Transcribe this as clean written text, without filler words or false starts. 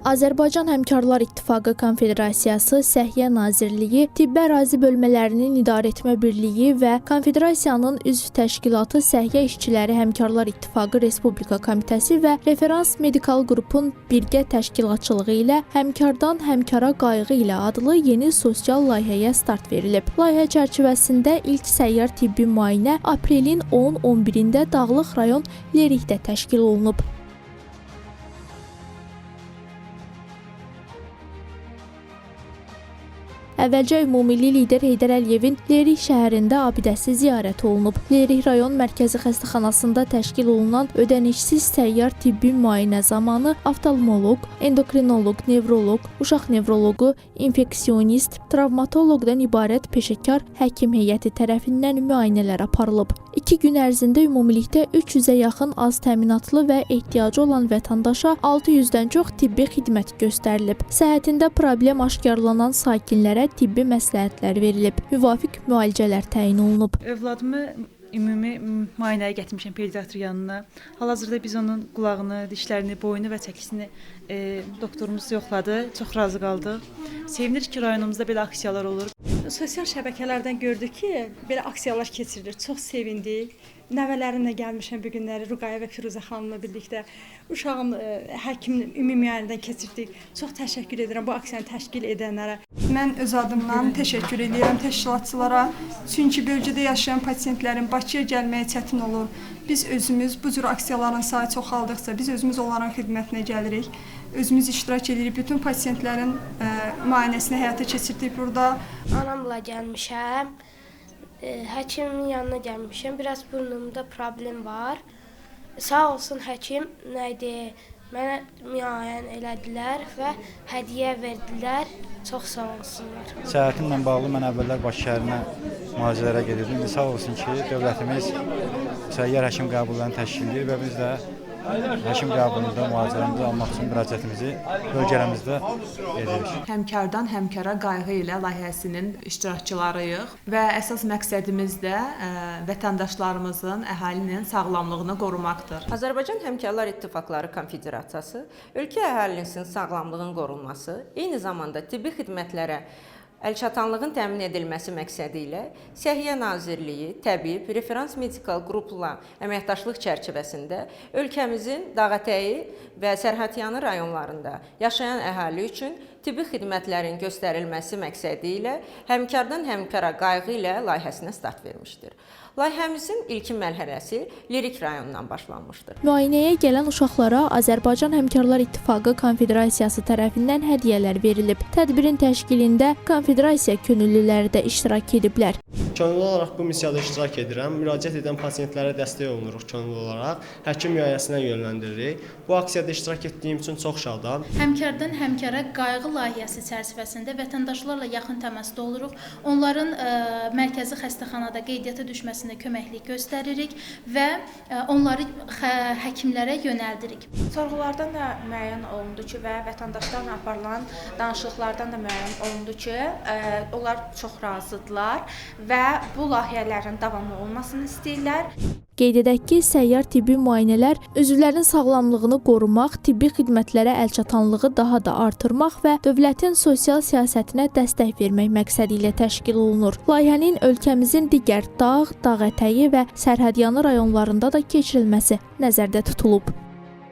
Azərbaycan Həmkarlar İttifaqı Konfederasiyası, Səhiyyə Nazirliyi, Tibbi Ərazi Bölmələrinin İdarəetmə Birliyi və Konfederasiyanın üzv təşkilatı Səhiyyə İşçiləri Həmkarlar İttifaqı Respublika Komitəsi və Referans Medikal Qrupun birgə təşkilatçılığı ilə Həmkardan Həmkara Qayğı ilə adlı yeni sosial layihəyə start verilib. Layihə çərçivəsində ilk səyyar tibbi müayinə aprelin 10-11-də Dağlıq rayon Lerikdə təşkil olunub. Əvvəlcə ümummilli lider Heydər Əliyevin Lerik şəhərində abidəsi ziyarəti olunub. Lerik rayon mərkəzi xəstəxanasında təşkil olunan ödənişsiz səyyar tibbi müayinə zamanı oftalmoloq, endokrinoloq, nevroloq, uşaq nevroloqu, infeksionist, travmatoloqdan ibarət peşəkar həkim heyəti tərəfindən müayinələr aparılıb. 2 gün ərzində ümumilikdə 300-ə yaxın az təminatlı və ehtiyacı olan vətəndaşa 600-dən çox tibbi xidmət göstərilib. Səhhətində problem aşkarlanan sakinlərə tibbi məsləhətlər verilib. Müvafiq müalicələr təyin olunub. Övladımı ümumi müayinəyə gətirmişəm pediatr yanına. Hal-hazırda biz onun qulağını, dişlərini, boynu və çəkisini doktorumuz yoxladı. Çox razı qaldıq. Sevinirik ki, rayonumuzda belə aksiyalar olur. Sosial şəbəkələrdən gördük ki, belə aksiyalar keçirilir. Çox sevindik. Nəvələrimlə gəlmişəm bu günləri Ruqayyə və Firuzə xanımla birlikdə. Uşağım həkim ümumi müayinədən keçirdik. Çox təşəkkür edirəm bu aksiyanı təşkil edənlərə. Mən öz adımdan təşəkkür edirəm təşkilatçılara. Çünki bölgədə yaşayan pasientlərin Bakıya gəlməyə çətin olur. Biz özümüz bu cür aksiyaların sayı çoxaldıqca biz özümüz onların xidmətinə gəlirik. Özümüz iştirak edirik. Bütün pasientlərin müayinəsini həyata keçirdik burada. Anamla gəlmişəm. Həkimin yanına gəlmişəm. Biraz burnumda problem var. Sağ olsun həkim mənə müayinə elədilər və hədiyyə verdilər. Çox sağ olsunlar. Səhhətimlə bağlı mən əvvəllər Bakı şəhərinə müalicələrə gedirdim. İndi sağ olsun ki, dövlətimiz səyyar həkim qəbullarını təşkil edir və biz də həkim qəbulunda müalicələrimizi almaq üçün müraciətimizi bölgələrimizdə edirik. Həmkardan həmkara qayğı ilə layihəsinin iştirakçılarıyıq və əsas məqsədimiz də vətəndaşlarımızın, əhalinin sağlamlığını qorumaqdır. Azərbaycan Həmkarlar İttifaqları Konfederasiyası ölkə əhalisinin sağlamlığının qorunması, eyni zamanda tibbi xidmətlərə əlçatanlığın təmin edilməsi məqsədi ilə Səhiyyə Nazirliyi, Təbib, Referans Medikal Qrupla əməkdaşlıq çərçivəsində ölkəmizin Dağətəyi və Sərhədyanı rayonlarında yaşayan əhali üçün tibbi xidmətlərin göstərilməsi məqsədi ilə Həmkardan Həmkara qayğı ilə layihəsinə start vermişdir. Layihəmizin ilkin mərhələsi Lerik rayonundan başlanmışdır. Müayinəyə gələn uşaqlara Azərbaycan Həmkarlar İttifaqı Konfederasiyası tərəfindən hədiyyələr verilib. Tədbirin təşkilində konfederasiya könüllüləri də iştirak ediblər. Könüllü olaraq bu missiyada iştirak edirəm. Müraciət edən pasientlərə dəstək olunuruq könüllü olaraq. Həkim müayinəsinə yönləndiririk. Bu aksiyada iştirak etdiyim üçün çox şadam. Həmkardan Həmkara qayğı layihəsi çərçivəsində vətəndaşlarla yaxın təmasda oluruq. Onların mərkəzi xəstəxanada qeydiyyata düşməsinə köməklik göstəririk və onları həkimlərə yönəldirik. Sorğulardan da müəyyən olundu ki və vətəndaşlarla aparılan danışıqlardan da müəyyən olundu ki, onlar çox razıdırlar və bu layihələrin davamlı olmasını istəyirlər. Qeyd edək ki, səyyar tibbi müayinələr üzvlərin sağlamlığını qorumaq, tibbi xidmətlərə əlçatanlığı daha da artırmaq və dövlətin sosial siyasətinə dəstək vermək məqsədi ilə təşkil olunur. Layihənin ölkəmizin digər Dağ, Dağətəyi və Sərhədyanı rayonlarında da keçirilməsi nəzərdə tutulub.